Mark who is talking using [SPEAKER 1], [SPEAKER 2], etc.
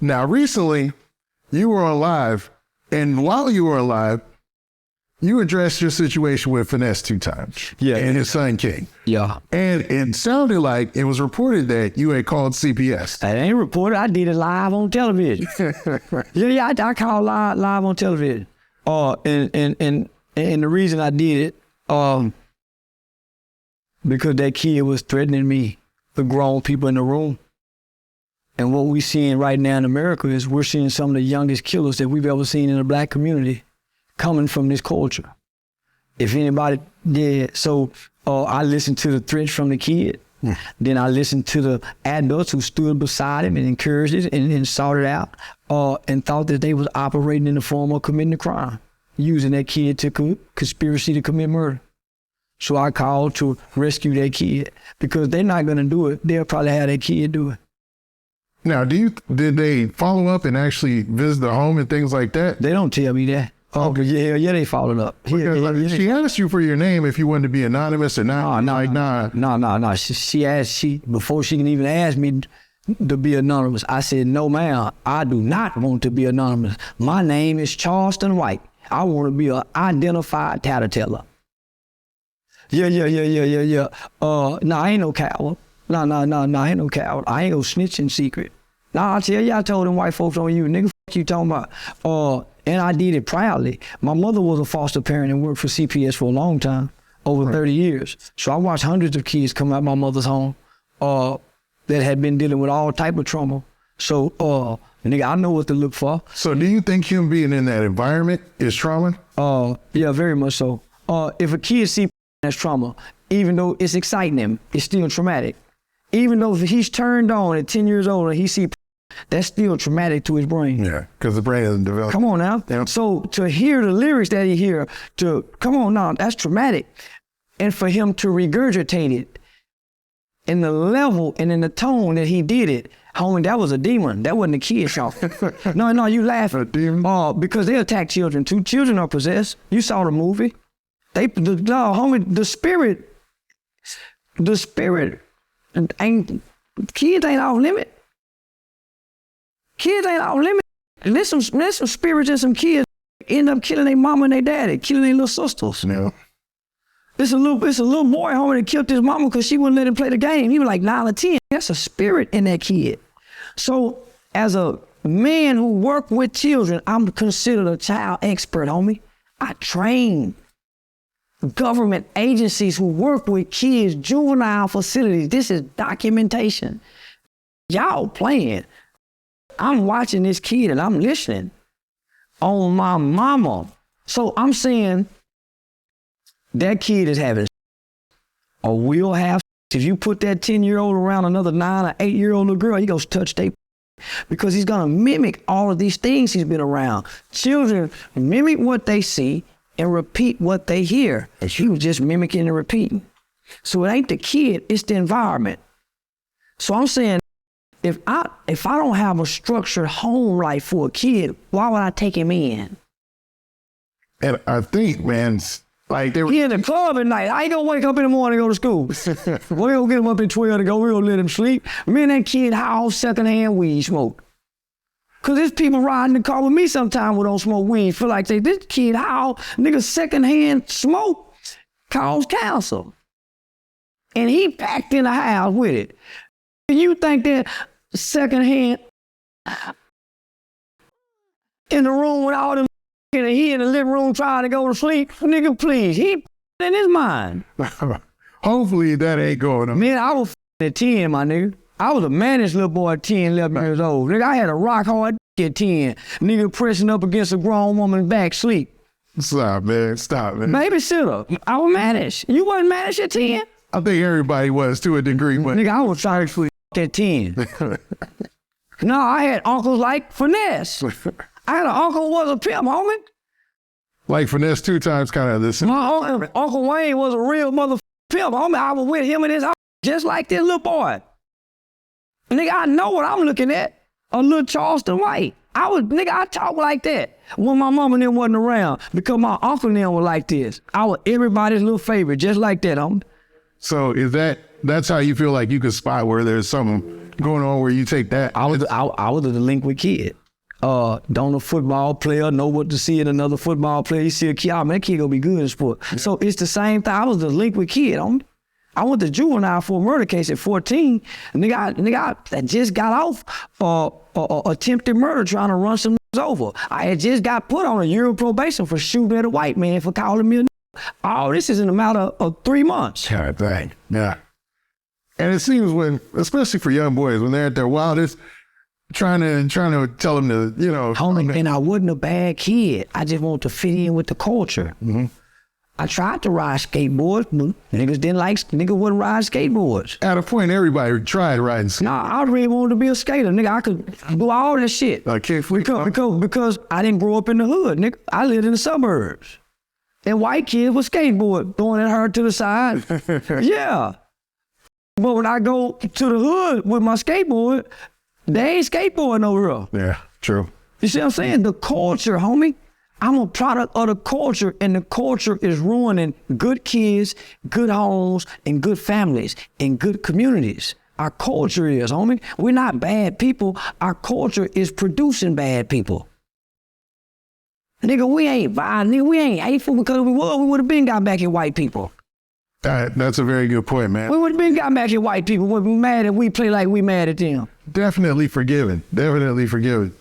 [SPEAKER 1] Now, recently, you were on live, and while you were on live, you addressed your situation with Finesse2Tymes and his son King.
[SPEAKER 2] Yeah.
[SPEAKER 1] And it sounded like it was reported that you had called CPS.
[SPEAKER 2] It ain't reported. I did it live on television. I called live on television. And the reason I did it, because that kid was threatening me, the grown people in the room. And what we're seeing right now in America is we're seeing some of the youngest killers that we've ever seen in the black community coming from this culture. If anybody did, so I listened to the threats from the kid. Then I listened to the adults who stood beside him and encouraged it and sought it out, and thought that they was operating in the form of committing a crime, using that kid to conspiracy to commit murder. So I called to rescue that kid, because they're not gonna do it. They'll probably have that kid do it.
[SPEAKER 1] Now, did they follow up and actually visit the home and things like that?
[SPEAKER 2] They don't tell me that. Oh, yeah, they followed up.
[SPEAKER 1] She asked you for your name if you wanted to be anonymous or not.
[SPEAKER 2] No. She asked, before she can even ask me to be anonymous, I said, no, ma'am, I do not want to be anonymous. My name is Charleston White. I want to be an identified tattletale. Yeah. No, I ain't no coward. No, I ain't no coward. I ain't no snitching secret. Nah, I tell you, I told them white folks on you, nigga, fuck you talking about. And I did it proudly. My mother was a foster parent and worked for CPS for a long time, over 30 years. So I watched hundreds of kids come out of my mother's home that had been dealing with all type of trauma. So, nigga, I know what to look for.
[SPEAKER 1] So do you think him being in that environment is trauma?
[SPEAKER 2] Yeah, very much so. If a kid sees as trauma, even though it's exciting him, it's still traumatic. Even though if he's turned on at 10 years old and he sees, that's still traumatic to his brain.
[SPEAKER 1] Yeah, because the brain hasn't developed.
[SPEAKER 2] Come on now. Yeah. So to hear the lyrics that he hear, come on now, that's traumatic. And for him to regurgitate it in the level and in the tone that he did it, homie, that was a demon. That wasn't a kid, y'all. No, you laughing.
[SPEAKER 1] A demon?
[SPEAKER 2] Because they attack children too. Children are possessed. You saw the movie. The spirit ain't, kids ain't off limit. Kids ain't off limit. There's some spirits and some kids end up killing their mama and their daddy, killing their little sisters.
[SPEAKER 1] Yeah.
[SPEAKER 2] It's a little boy, homie, that killed his mama because she wouldn't let him play the game. He was like 9 or 10. That's a spirit in that kid. So as a man who worked with children, I'm considered a child expert, homie. I train government agencies who work with kids, juvenile facilities. This is documentation. Y'all playing. I'm watching this kid and I'm listening on my mama. So I'm saying that kid is having or will have. If you put that 10-year-old around another 9 or 8-year-old little girl, he goes touch they, because he's gonna mimic all of these things he's been around. Children mimic what they see and repeat what they hear. And she was just mimicking and repeating. So it ain't the kid, it's the environment. So I'm saying, if I don't have a structured home life for a kid, why would I take him in?
[SPEAKER 1] And I think, man, like they were...
[SPEAKER 2] He in the club at night. I ain't gonna wake up in the morning and go to school. We're gonna get him up at 12 to go, we're gonna let him sleep. Me and that kid high off secondhand weed smoke. Cause there's people riding the car with me sometime who don't smoke weed. Feel like this kid high off, nigga, secondhand smoke cause cancer. And he packed in the house with it. You think that secondhand in the room with all them and he in the living room trying to go to sleep? Nigga, please, he in his mind.
[SPEAKER 1] Hopefully that ain't going on.
[SPEAKER 2] Man, I was at 10, my nigga. I was a managed little boy at 10, 11 years old. Nigga, I had a rock hard at 10. Nigga pressing up against a grown woman's back, sleep.
[SPEAKER 1] Stop, man.
[SPEAKER 2] Babysitter. I was managed. You wasn't managed at 10?
[SPEAKER 1] I think everybody was to a degree, but...
[SPEAKER 2] Nigga, I was trying to at 10. No, I had uncles like Finesse. I had an uncle who was a pimp, homie.
[SPEAKER 1] Like Finesse2Tymes kind of this.
[SPEAKER 2] My Uncle Wayne was a real motherfucking pimp, homie. I was with him and his just like this little boy. Nigga, I know what I'm looking at. A little Charleston White. I talk like that when my mama and them wasn't around, because my uncle and them were like this. I was everybody's little favorite, just like that, homie.
[SPEAKER 1] So that's how you feel like you could spot where there's some going on where you take that?
[SPEAKER 2] I was a delinquent kid. Don't a football player know what to see in another football player? You see a kid, oh, man, that kid gonna be good in sport. Yeah. So it's the same thing. I was a delinquent kid. I went to juvenile for a murder case at 14. Nigga, I just got off attempted murder trying to run some over. I had just got put on a year of probation for shooting at a white man for calling me a all this is in a matter of 3 months.
[SPEAKER 1] All right. Yeah. And it seems when, especially for young boys, when they're at their wildest, trying to tell them to, you know.
[SPEAKER 2] Homie, and I wasn't a bad kid. I just wanted to fit in with the culture. Mm-hmm. I tried to ride skateboards, but niggas wouldn't ride skateboards.
[SPEAKER 1] At a point, everybody tried riding skateboards.
[SPEAKER 2] Nah, I really wanted to be a skater, nigga. I could do all that shit. Because I didn't grow up in the hood, nigga. I lived in the suburbs. And white kids with skateboard, throwing it hard to the side. Yeah. But when I go to the hood with my skateboard, they ain't skateboarding over here.
[SPEAKER 1] Yeah, true.
[SPEAKER 2] You see what I'm saying? The culture, homie. I'm a product of the culture, and the culture is ruining good kids, good homes, and good families, and good communities. Our culture is, homie. We're not bad people. Our culture is producing bad people. Nigga, we ain't violent. Nigga, we ain't hateful because we would have been got back at white people.
[SPEAKER 1] That's a very good point, man.
[SPEAKER 2] We would have been got back at white people. We'd be mad if we play like we mad at them.
[SPEAKER 1] Definitely forgiven. Definitely forgiven.